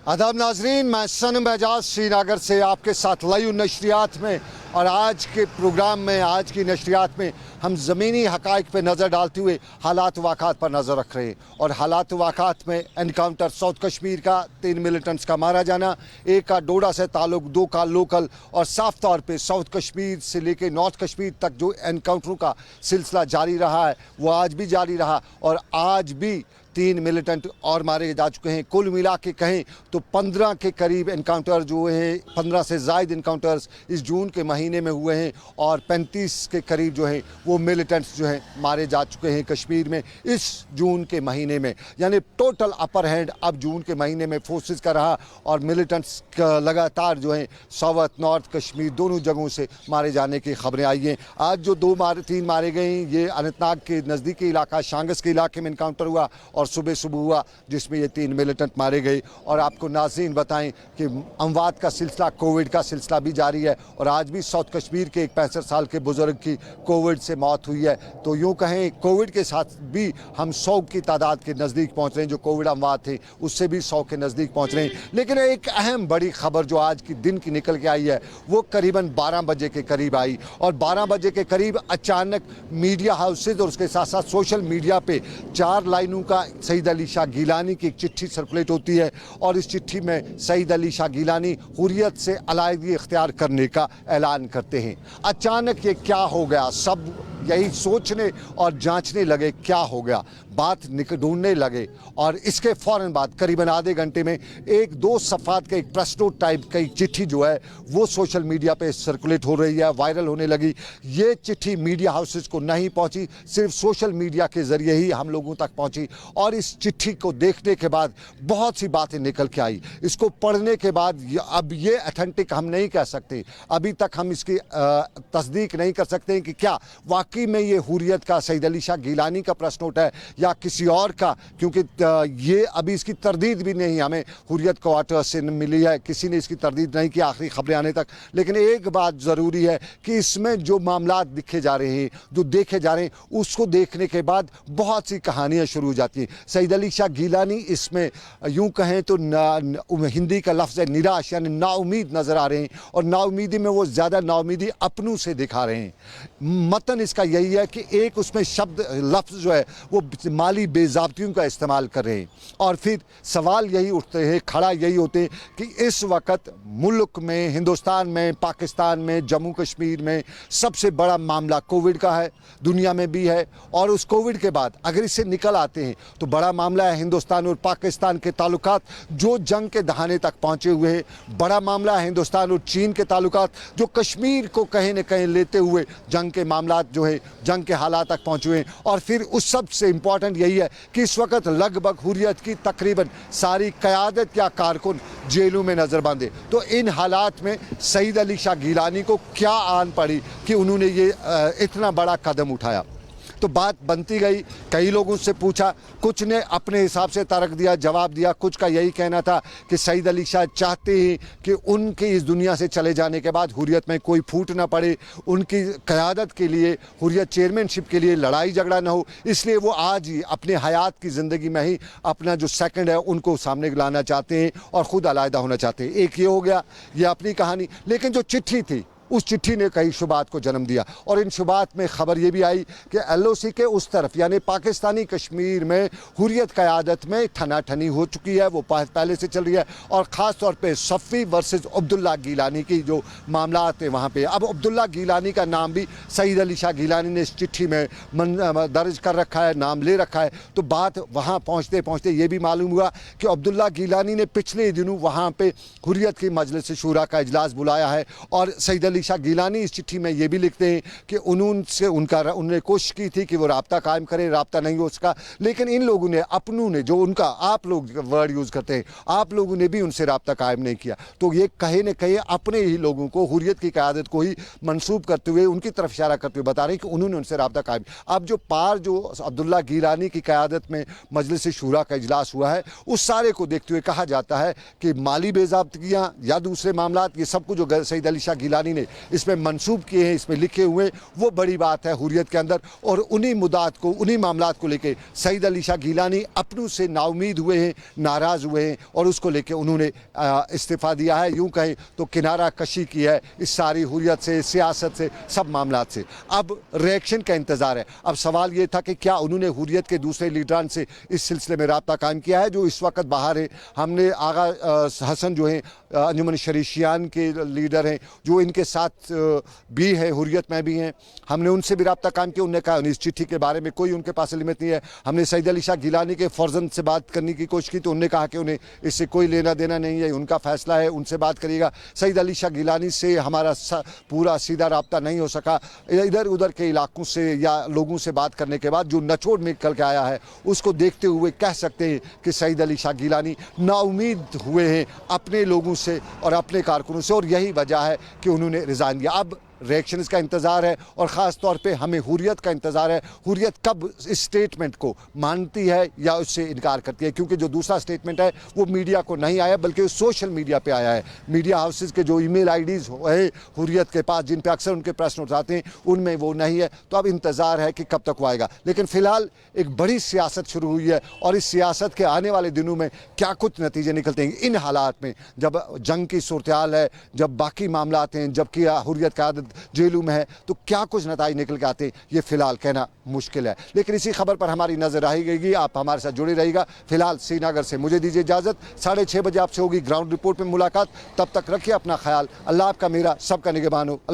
आदाब नाजरीन, मैं सनम एजाज श्रीनगर से आपके साथ लाइव नशरियात में। और आज के प्रोग्राम में, आज की नशरियात में हम ज़मीनी हक़ाइक़ पे नज़र डालते हुए हालात वाक़ात पर नज़र रख रहे हैं। और हालात वाक़ात में एनकाउंटर साउथ कश्मीर का 3 मिलिटेंट्स का मारा जाना, एक का डोडा से ताल्लुक़, 2 का लोकल, और साफ तौर पे साउथ कश्मीर से लेके नॉर्थ कश्मीर तक जो एनकाउंटरों का सिलसिला जारी रहा है वो आज भी जारी रहा। और आज भी 3 मिलिटेंट और मारे जा चुके हैं। कुल मिला के कहें तो 15 के करीब एनकाउंटर जो हुए हैं, 15 से ज़ायद एनकाउंटर्स इस जून के महीने में हुए हैं। और 35 के करीब जो हैं वो मिलिटेंट्स जो हैं मारे जा चुके हैं कश्मीर में इस जून के महीने में। यानी टोटल अपर हैंड अब जून के महीने में फोर्सेस का रहा। और मिलिटेंट्स का लगातार जो हैं साउथ नॉर्थ कश्मीर दोनों जगहों से मारे जाने की खबरें आई हैं। आज जो 3 मारे गए हैं ये अनंतनाग के नज़दीकी इलाका शांगस के इलाके में इनकाउंटर हुआ और सुबह हुआ जिसमें ये 3 मिलिटेंट मारे गए। और आपको नाज़रीन बताएं कि अमवात का सिलसिला, कोविड का सिलसिला भी जारी है। और आज भी साउथ कश्मीर के एक 65 साल के बुज़ुर्ग की कोविड से मौत हुई है। तो यूँ कहें कोविड के साथ भी हम 100 की तादाद के नज़दीक पहुँच रहे हैं। जो कोविड अमवात थे उससे भी 100 के नज़दीक पहुँच रहे हैं। लेकिन एक अहम बड़ी खबर जो आज की दिन की निकल के आई है वो करीबन 12 बजे के करीब आई। और 12 बजे के करीब अचानक मीडिया हाउसेज और उसके साथ साथ सोशल मीडिया पे 4 लाइनों का सईद अली शाह गिलानी की एक चिट्ठी सर्कुलेट होती है। और इस चिट्ठी में सईद अली शाह गिलानी हुर्रियत से अलहदगी इख्तियार करने का ऐलान करते हैं। अचानक ये क्या हो गया, सब यही सोचने और जांचने लगे क्या हो गया, बात ढूंढने लगे। और इसके फ़ौरन बाद करीबन आधे घंटे में 1-2 सफ़ात का एक प्रेस नोट टाइप की चिट्ठी जो है वो सोशल मीडिया पे सर्कुलेट हो रही है, वायरल होने लगी। ये चिट्ठी मीडिया हाउसेस को नहीं पहुंची, सिर्फ सोशल मीडिया के ज़रिए ही हम लोगों तक पहुंची। और इस चिट्ठी को देखने के बाद बहुत सी बातें निकल के आई। इसको पढ़ने के बाद अब ये अथेंटिक हम नहीं कह सकते, अभी तक हम इसकी तस्दीक नहीं कर सकते कि क्या वाकई में ये हुर्रियत का सईद अली शाह गिलानी का प्रेस नोट है या किसी और का, क्योंकि ये अभी इसकी तरदीद भी नहीं हमें हुर्रियत क्वार्टर से मिली है, किसी ने इसकी तरदीद नहीं की आखिरी खबरें आने तक। लेकिन एक बात ज़रूरी है कि इसमें जो मामलात दिखे जा रहे हैं, जो देखे जा रहे हैं, उसको देखने के बाद बहुत सी कहानियाँ शुरू हो जाती हैं। सईद अली शाह गिलानी इसमें यूँ कहें तो हिंदी का लफ्ज़ है निराश, यानी नाउमीद नज़र आ रहे हैं। और नाउमीदी में वो ज़्यादा नाउमीदी अपनों से दिखा रहे हैं। मतन इसका यही है कि एक उसमें शब्द लफ्ज़ जो है वो माली बेज़ाब्तियों का इस्तेमाल कर रहे हैं। और फिर सवाल यही उठते हैं, खड़ा यही होते हैं कि इस वक्त मुल्क में, हिंदुस्तान में, पाकिस्तान में, जम्मू कश्मीर में सबसे बड़ा मामला कोविड का है, दुनिया में भी है। और उस कोविड के बाद अगर इससे निकल आते हैं तो बड़ा मामला है हिंदुस्तान और पाकिस्तान के ताल्लुकात जो जंग के दहाने तक पहुँचे हुए हैं। बड़ा मामला है हिंदुस्तान और चीन के ताल्लुकात जो कश्मीर को कहीं न कहीं लेते हुए जंग के मामलात जो है, जंग के हालात तक पहुँचे हुए हैं। और फिर उस सबसे इम्पॉर्टेंट यही है कि इस वक्त लगभग हुर्रियत की तकरीबन सारी क़यादत या कारकुन जेलों में नज़र बंद है। तो इन हालात में सईद अली शाह गिलानी को क्या आन पड़ी कि उन्होंने ये इतना बड़ा कदम उठाया। तो बात बनती गई, कई लोगों से पूछा, कुछ ने अपने हिसाब से तर्क दिया, जवाब दिया। कुछ का यही कहना था कि सईद अली शाह चाहते हैं कि उनके इस दुनिया से चले जाने के बाद हुर्रियत में कोई फूट ना पड़े, उनकी क़यादत के लिए, हुर्रियत चेयरमैनशिप के लिए लड़ाई झगड़ा ना हो, इसलिए वो आज ही अपने हयात की ज़िंदगी में ही अपना जो सेकंड है उनको सामने लाना चाहते हैं और ख़ुद अलहदा होना चाहते हैं। एक ये हो गया, ये अपनी कहानी। लेकिन जो चिट्ठी थी उस चिट्ठी ने कई शुबात को जन्म दिया। और इन शुबात में ख़बर ये भी आई कि LOC के उस तरफ यानी पाकिस्तानी कश्मीर में हुर्रियत क़यादत में ठनाठनी हो चुकी है, वो पहले से चल रही है। और ख़ास तौर पे सफ़ी वर्सेस अब्दुल्ला गिलानी की जो मामलात है वहाँ पे अब अब्दुल्ला गिलानी का नाम भी सईद अली शाह गिलानी ने इस चिट्ठी में दर्ज कर रखा है, नाम ले रखा है। तो बात वहाँ पहुँचते पहुँचते ये भी मालूम हुआ कि अब्दुल्ला गिलानी ने पिछले दिनों वहाँ पर हुर्रियत की मजलिस शूरा का इजलास बुलाया है। और सईद अली शाह गिलानी इस चिट्ठी में ये भी लिखते हैं कि उन्होंने कोशिश की थी कि वो राब्ता कायम करें, राब्ता नहीं हो उसका। लेकिन इन लोगों ने, अपनों ने, जो उनका, आप लोग वर्ड यूज़ करते हैं, आप लोगों ने भी उनसे राब्ता कायम नहीं किया। तो ये कहे न कहे अपने ही लोगों को, हुर्रियत की क़यादत को ही मंसूब करते हुए, उनकी तरफ इशारा करते हुए बता रहे हैं कि उन्होंने उनसे राब्ता कायम। अब जो अब्दुल्ला गिलानी की क़यादत में मजलिस शूरा का इजलास हुआ है उस सारे को देखते हुए कहा जाता है कि माली बेज़ाब्तियाँ या दूसरे मामलात, ये सब कुछ जो सईद अली शाह गिलानी ने के इसमें मंसूब किए हैं, इसमें लिखे हुए, वो बड़ी बात है हुर्रियत के अंदर। और उन्हीं मुद्दात को, उन्हीं मामलात को लेके सईद अली शाह गिलानी अपनों से नाउमीद हुए हैं, नाराज़ हुए हैं और उसको लेके उन्होंने इस्तीफ़ा दिया है। यूँ कहें तो किनारा कशी की है इस सारी हुर्रियत से, सियासत से, सब मामलात से। अब रिएक्शन का इंतज़ार है। अब सवाल ये था कि क्या उन्होंने हुर्रियत के दूसरे लीडरान से इस सिलसिले में रब्ता कायम किया है जो इस वक्त बाहर है। हमने आगा हसन जो हैं अंजुमन शरीशियान के लीडर हैं, जो इनके साथ भी है, हुर्रियत में भी हैं, हमने उनसे भी रब्ता कायम किया। उन्होंने कहा इस चिट्ठी के बारे में कोई उनके पास लिमिट नहीं है। हमने सईद अली शाह गिलानी के फर्जंद से बात करने की कोशिश की तो उन्होंने कहा कि उन्हें इससे कोई लेना देना नहीं है, उनका फैसला है, उनसे बात करिएगा। सईद अली शाह गिलानी से हमारा पूरा सीधा रब्ता नहीं हो सका। इधर उधर के इलाकों से या लोगों से बात करने के बाद जो नचोड़ में निकल के आया है उसको देखते हुए कह सकते हैं कि सईद अली शाह गिलानी नाउमीद हुए हैं अपने लोगों से और अपने कारकुनों से, और यही वजह है कि उन्होंने रिज़ाइन दिया। अब रिएक्शन का इंतज़ार है और ख़ास तौर पे हमें हुर्रियत का इंतज़ार है। हुर्रियत कब इस स्टेटमेंट को मानती है या उससे इनकार करती है, क्योंकि जो दूसरा स्टेटमेंट है वो मीडिया को नहीं आया बल्कि सोशल मीडिया पे आया है। मीडिया हाउसेस के जो ईमेल आईडीज़ है हुर्रियत के पास, जिन पे अक्सर उनके प्रश्न उठाते हैं, उनमें वो नहीं है। तो अब इंतज़ार है कि कब तक वो आएगा। लेकिन फ़िलहाल एक बड़ी सियासत शुरू हुई है और इस सियासत के आने वाले दिनों में क्या कुछ नतीजे निकलते हैं इन हालात में, जब जंग की सूरत हाल है, जब बाकी मामलात हैं, जबकि हुर्रियत का जेलों में है, तो क्या कुछ नतीजे निकल के आते हैं ये फिलहाल कहना मुश्किल है। लेकिन इसी खबर पर हमारी नजर रहेगी, आप हमारे साथ जुड़े रहिएगा। फिलहाल श्रीनगर से मुझे दीजिए इजाजत। 6:30 बजे आपसे होगी ग्राउंड रिपोर्ट में मुलाकात। तब तक रखिए अपना ख्याल। अल्लाह आपका, मेरा सबका निगहबान हो। अल्लाह।